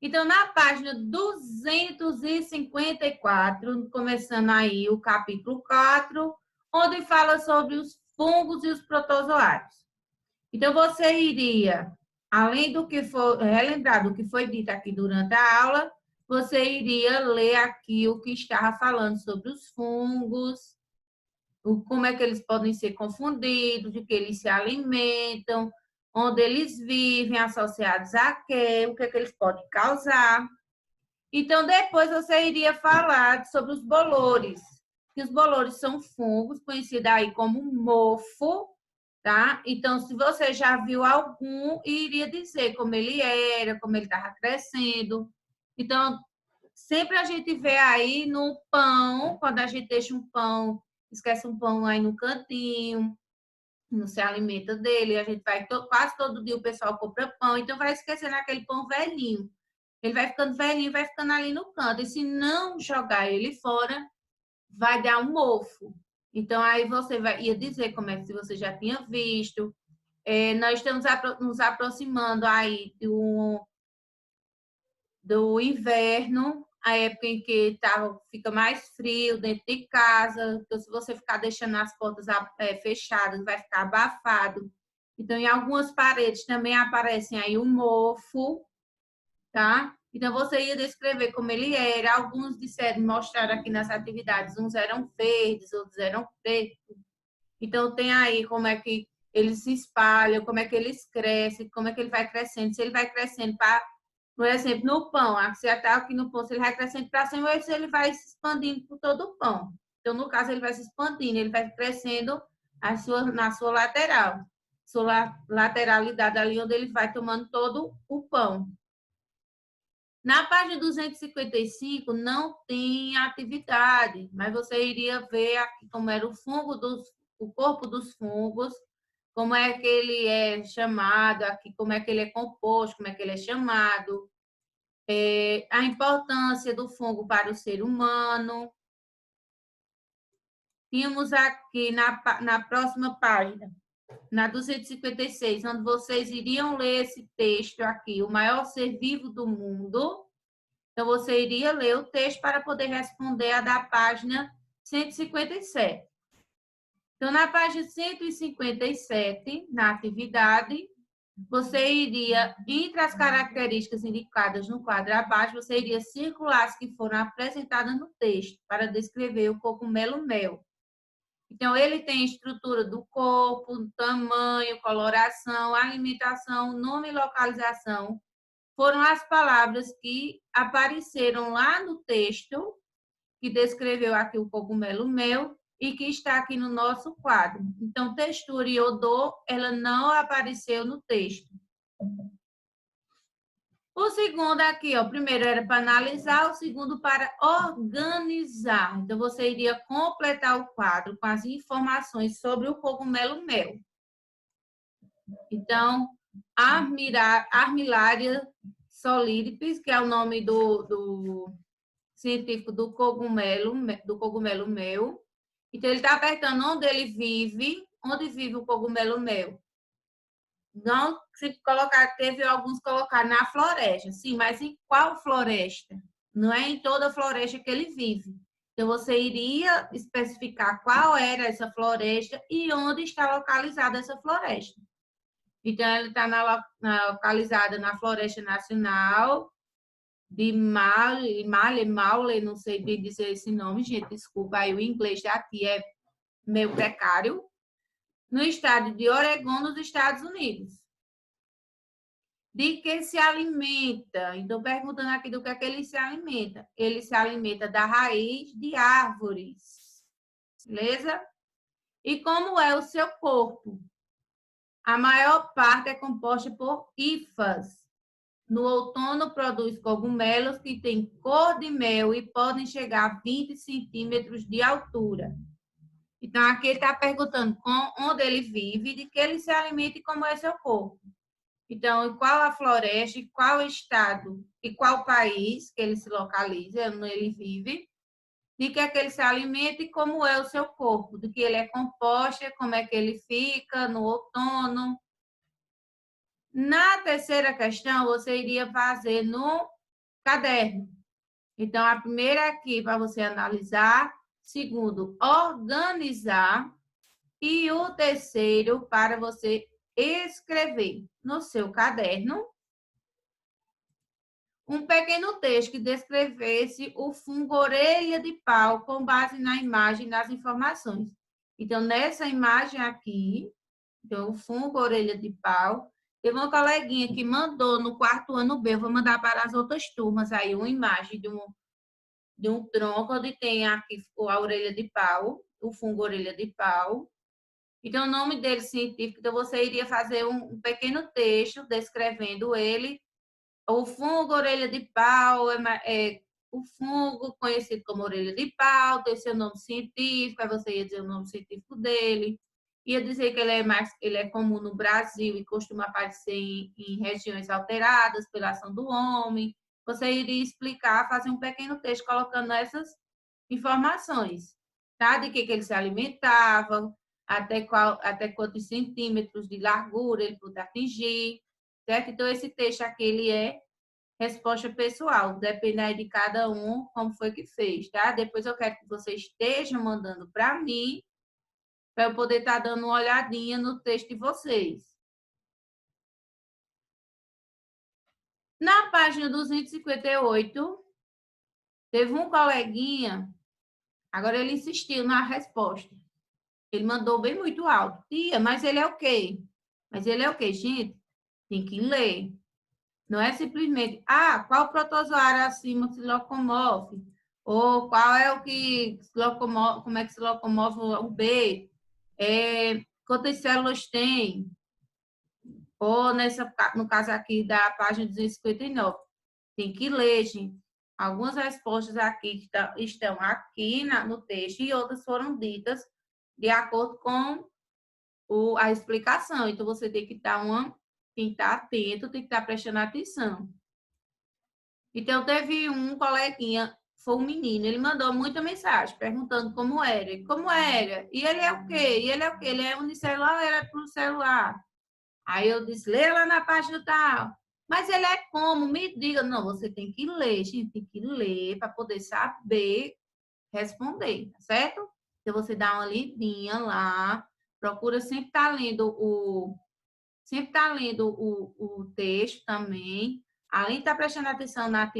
Então, na página 254, começando aí o capítulo 4, onde fala sobre os fungos e os protozoários. Então, você iria, além do que for, relembrar do que foi dito aqui durante a aula, você iria ler aqui o que estava falando sobre os fungos, como é que eles podem ser confundidos, de que eles se alimentam, onde eles vivem, associados a quê, o que é que eles podem causar. Então, depois você iria falar sobre os bolores, que os bolores são fungos, conhecidos aí como mofo, tá? Então, se você já viu algum, iria dizer como ele era, como ele estava crescendo. Então, sempre a gente vê aí no pão, quando a gente deixa um pão, esquece um pão aí no cantinho, não se alimenta dele, a gente vai, quase todo dia o pessoal compra pão, então vai esquecendo aquele pão velhinho. Ele vai ficando velhinho, vai ficando ali no canto. E se não jogar ele fora, vai dar um mofo. Então, aí você ia dizer como é que você já tinha visto. Nós estamos nos aproximando aí do inverno, a época em que fica mais frio dentro de casa. Então, se você ficar deixando as portas fechadas, vai ficar abafado. Então, em algumas paredes também aparecem aí o mofo, tá? Então, você ia descrever como ele era. Alguns disseram, mostraram aqui nas atividades, uns eram verdes, outros eram pretos. Então, tem aí como é que eles se espalham, como é que eles crescem, como é que ele vai crescendo. Se ele vai crescendo para, por exemplo, no pão, se está aqui no pão, se ele vai crescendo para cima, ou se ele vai se expandindo por todo o pão. Então, no caso, ele vai se expandindo, ele vai crescendo na sua lateral. Sua lateralidade ali, onde ele vai tomando todo o pão. Na página 255 não tem atividade, mas você iria ver aqui como era o corpo dos fungos, como é que ele é chamado, aqui como é que ele é composto, como é que ele é chamado, a importância do fungo para o ser humano. Tínhamos aqui na próxima página, na 256, onde vocês iriam ler esse texto aqui, o maior ser vivo do mundo. Então, você iria ler o texto para poder responder a da página 157. Então, na página 157, na atividade, você iria, entre as características indicadas no quadro abaixo, você iria circular as que foram apresentadas no texto para descrever o cogumelo mel. Então, ele tem estrutura do corpo, tamanho, coloração, alimentação, nome e localização. Foram as palavras que apareceram lá no texto, que descreveu aqui o cogumelo mel, e que está aqui no nosso quadro. Então, textura e odor, ela não apareceu no texto. O segundo aqui, ó, o primeiro era para analisar, o segundo para organizar. Então, você iria completar o quadro com as informações sobre o cogumelo mel. Então, Armillaria solidipes, que é o nome do científico do cogumelo mel. Então, ele está apertando onde vive o cogumelo mel. Não, se colocar, teve alguns colocar na floresta, sim, mas em qual floresta? Não é em toda a floresta que ele vive. Então, você iria especificar qual era essa floresta e onde está localizada essa floresta. Então, ele está localizada na Floresta Nacional de Maule, não sei bem dizer esse nome, gente, desculpa, aí o inglês daqui é meio precário, no estado de Oregon, nos Estados Unidos. De que se alimenta? Então, perguntando aqui do que é que ele se alimenta. Ele se alimenta da raiz de árvores, beleza? E como é o seu corpo? A maior parte é composta por hifas. No outono, produz cogumelos que têm cor de mel e podem chegar a 20 centímetros de altura. Então, aqui ele está perguntando onde ele vive, de que ele se alimenta e como é seu corpo. Então, qual a floresta, qual estado e qual país que ele se localiza, onde ele vive, de que é que ele se alimenta e como é o seu corpo, do que ele é composto, como é que ele fica no outono. Na terceira questão, você iria fazer no caderno. Então, a primeira aqui para você analisar, segundo, organizar, e o terceiro para você escrever no seu caderno um pequeno texto que descrevesse o fungo orelha de pau com base na imagem e nas informações. Então, nessa imagem aqui, então, o fungo orelha de pau, teve uma coleguinha que mandou no quarto ano B, eu vou mandar para as outras turmas aí uma imagem de um tronco onde tem aqui a orelha de pau, o fungo orelha de pau. Então, o nome dele científico, então você iria fazer um pequeno texto descrevendo ele. O fungo orelha de pau é o fungo conhecido como orelha de pau, tem seu nome científico, aí você ia dizer o nome científico dele, ia dizer que ele é comum no Brasil e costuma aparecer em regiões alteradas pela ação do homem. Você iria explicar, fazer um pequeno texto colocando essas informações, tá? De que ele se alimentava, até quantos centímetros de largura ele podia atingir, certo? Então, esse texto aqui, ele é resposta pessoal, depende de cada um como foi que fez, tá? Depois eu quero que você esteja mandando para mim, para eu poder estar dando uma olhadinha no texto de vocês. Na página 258, teve um coleguinha, agora ele insistiu na resposta. Ele mandou bem muito alto. Tia, mas ele é o quê? Mas ele é o quê, gente? Tem que ler. Não é simplesmente, qual protozoário acima se locomove? Ou qual é o que se locomove, como é que se locomove o B? Quantas células tem? Ou no caso aqui da página 259. Tem que ler, gente. Algumas respostas aqui estão aqui no texto e outras foram ditas de acordo com a explicação. Então, você tem que estar atento, tem que estar prestando atenção. Então, teve um coleguinha, foi um menino, ele mandou muita mensagem perguntando como era. Como era? E ele é o quê? E ele é o quê? Ele é unicelular ou era pluricelular? Aí eu disse, lê lá na página tal. Mas ele é como? Me diga. Não, você tem que ler, gente, tem que ler para poder saber responder, tá certo? Então, você dá uma lidinha lá, procura sempre estar lendo o texto também, além de estar prestando atenção na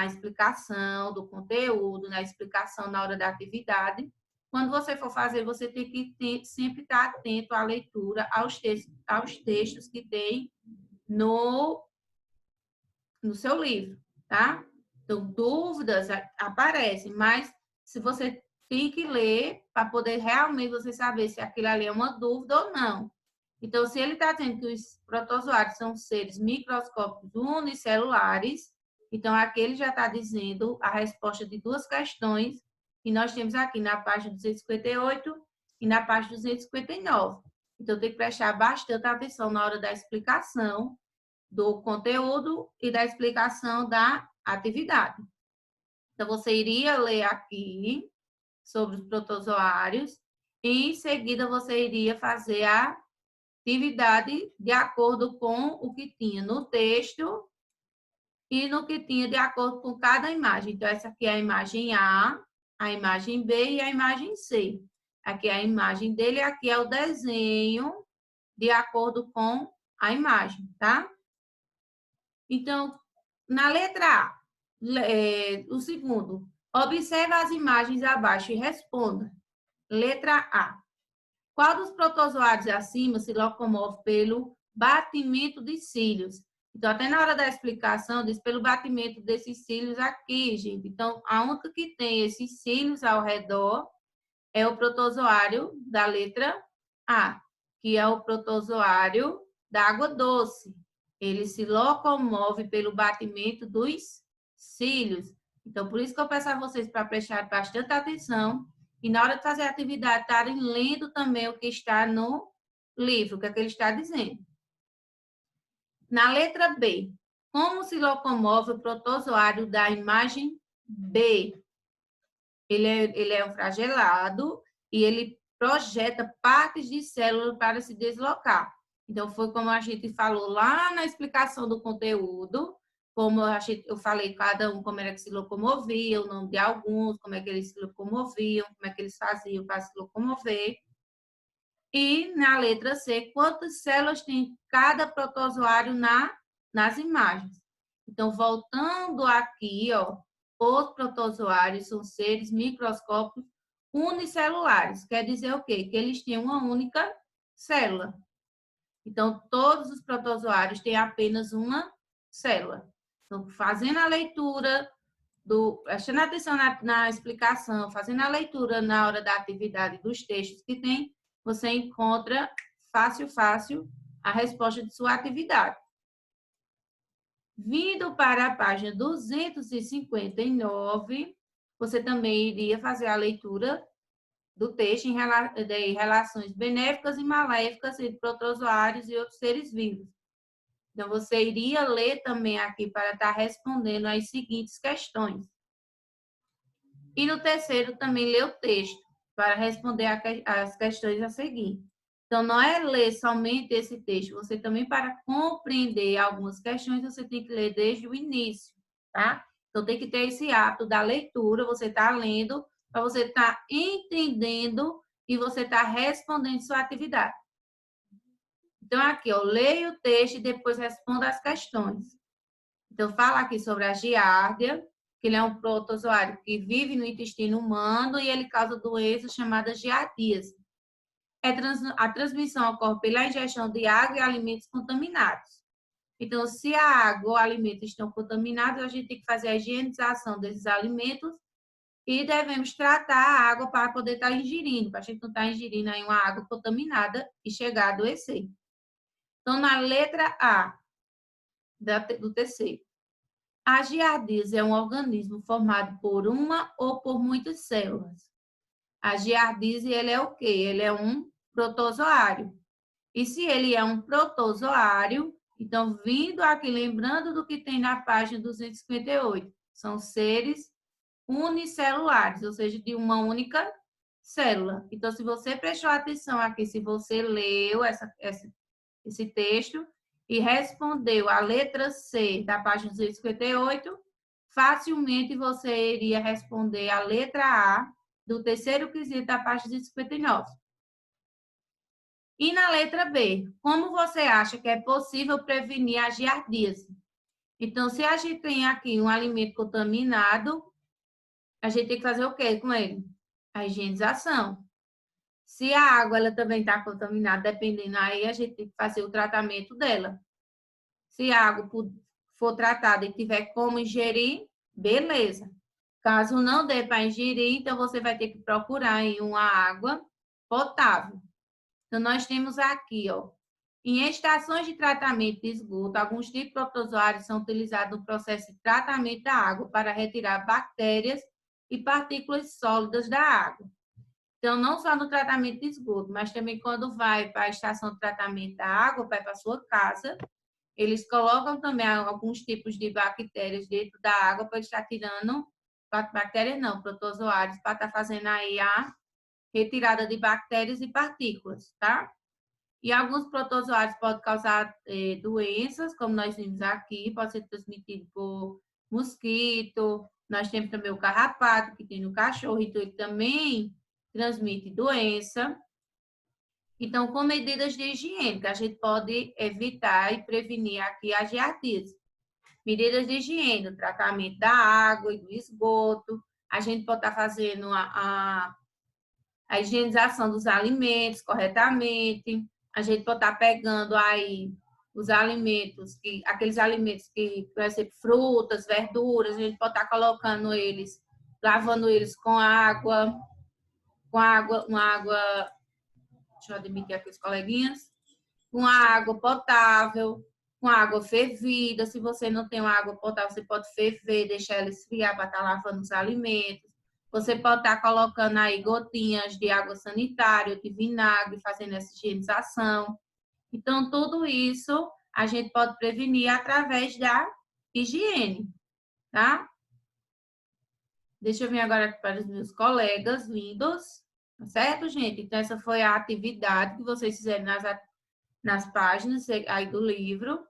explicação do conteúdo, na explicação na hora da atividade. Quando você for fazer, você tem que sempre estar atento à leitura, aos textos que tem no seu livro, tá? Então, dúvidas aparecem, mas se você tem que ler para poder realmente você saber se aquilo ali é uma dúvida ou não. Então, se ele está dizendo que os protozoários são seres microscópicos unicelulares, então aqui ele já está dizendo a resposta de duas questões que nós temos aqui na página 258 e na página 259. Então, tem que prestar bastante atenção na hora da explicação do conteúdo e da explicação da atividade. Então, você iria ler aqui sobre os protozoários e, em seguida, você iria fazer a atividade de acordo com o que tinha no texto e no que tinha de acordo com cada imagem. Então, essa aqui é a imagem a imagem B e a imagem C. Aqui é a imagem dele, aqui é o desenho de acordo com a imagem, tá? Então, na letra A, o segundo, observe as imagens abaixo e responda. Letra A. Qual dos protozoários acima se locomove pelo batimento de cílios? Então, até na hora da explicação, diz pelo batimento desses cílios aqui, gente. Então, a única que tem esses cílios ao redor é o protozoário da letra A, que é o protozoário da água doce. Ele se locomove pelo batimento dos cílios. Então, por isso que eu peço a vocês para prestar bastante atenção e na hora de fazer a atividade, estarem lendo também o que está no livro, o que é que ele está dizendo. Na letra B, como se locomove o protozoário da imagem B? Ele é um flagelado e ele projeta partes de célula para se deslocar. Então, foi como a gente falou lá na explicação do conteúdo, como eu falei, cada um como era que se locomovia, o nome de alguns, como é que eles se locomoviam, como é que eles faziam para se locomover. E na letra C, quantas células tem cada protozoário nas imagens. Então, voltando aqui, ó, os protozoários são seres microscópicos unicelulares. Quer dizer o quê? Que eles têm uma única célula. Então, todos os protozoários têm apenas uma célula. Então, fazendo a leitura, prestando atenção na explicação, fazendo a leitura na hora da atividade dos textos que tem, você encontra fácil a resposta de sua atividade. Vindo para a página 259, você também iria fazer a leitura do texto de relações benéficas e maléficas entre protozoários e outros seres vivos. Então, você iria ler também aqui para estar respondendo as seguintes questões. E no terceiro, também ler o texto para responder as questões a seguir. Então, não é ler somente esse texto, você também, para compreender algumas questões, você tem que ler desde o início, tá? Então, tem que ter esse hábito da leitura, você está lendo, para você estar entendendo e você estar respondendo sua atividade. Então, aqui, eu leio o texto e depois respondo as questões. Então, fala aqui sobre a giardia, que ele é um protozoário que vive no intestino humano e ele causa doenças chamadas giardíase. A transmissão ocorre pela ingestão de água e alimentos contaminados. Então, se a água ou alimentos estão contaminados, a gente tem que fazer a higienização desses alimentos e devemos tratar a água para poder estar ingerindo, para a gente não estar ingerindo aí uma água contaminada e chegar a adoecer. Então, na letra A do terceiro. A giardíase é um organismo formado por uma ou por muitas células. A giardíase, ele é o quê? Ele é um protozoário. E se ele é um protozoário, então, vindo aqui, lembrando do que tem na página 258, são seres unicelulares, ou seja, de uma única célula. Então, se você prestou atenção aqui, se você leu esse texto e respondeu a letra C da página 258, facilmente você iria responder a letra A do terceiro quesito da página 259. E na letra B, como você acha que é possível prevenir a giardíase? Então, se a gente tem aqui um alimento contaminado, a gente tem que fazer o quê com ele? A higienização. Se a água ela também está contaminada, dependendo aí, a gente tem que fazer o tratamento dela. Se a água for tratada e tiver como ingerir, beleza. Caso não dê para ingerir, então você vai ter que procurar em uma água potável. Então, nós temos aqui, ó, em estações de tratamento de esgoto, alguns tipos de protozoários são utilizados no processo de tratamento da água para retirar bactérias e partículas sólidas da água. Então, não só no tratamento de esgoto, mas também quando vai para a estação de tratamento da água, vai para a sua casa, eles colocam também alguns tipos de bactérias dentro da água para estar tirando, bactérias não, protozoários, para estar fazendo aí a retirada de bactérias e partículas, tá? E alguns protozoários podem causar doenças, como nós vimos aqui, pode ser transmitido por mosquito, nós temos também o carrapato, que tem no cachorro, então ele também transmite doença. Então, com medidas de higiene, que a gente pode evitar e prevenir aqui a giardíase. Medidas de higiene, o tratamento da água e do esgoto, a gente pode estar fazendo a higienização dos alimentos corretamente, a gente pode estar pegando aí os alimentos, aqueles alimentos que, por exemplo, frutas, verduras, a gente pode estar colocando eles, lavando eles com água, uma água, deixa eu admitir aqui os coleguinhas, com água potável, com água fervida. Se você não tem uma água potável, você pode ferver, deixar ela esfriar para estar lavando os alimentos. Você pode estar colocando aí gotinhas de água sanitária, de vinagre, fazendo essa higienização. Então, tudo isso a gente pode prevenir através da higiene, tá? Deixa eu vir agora para os meus colegas lindos, tá certo, gente? Então, essa foi a atividade que vocês fizeram nas páginas aí do livro.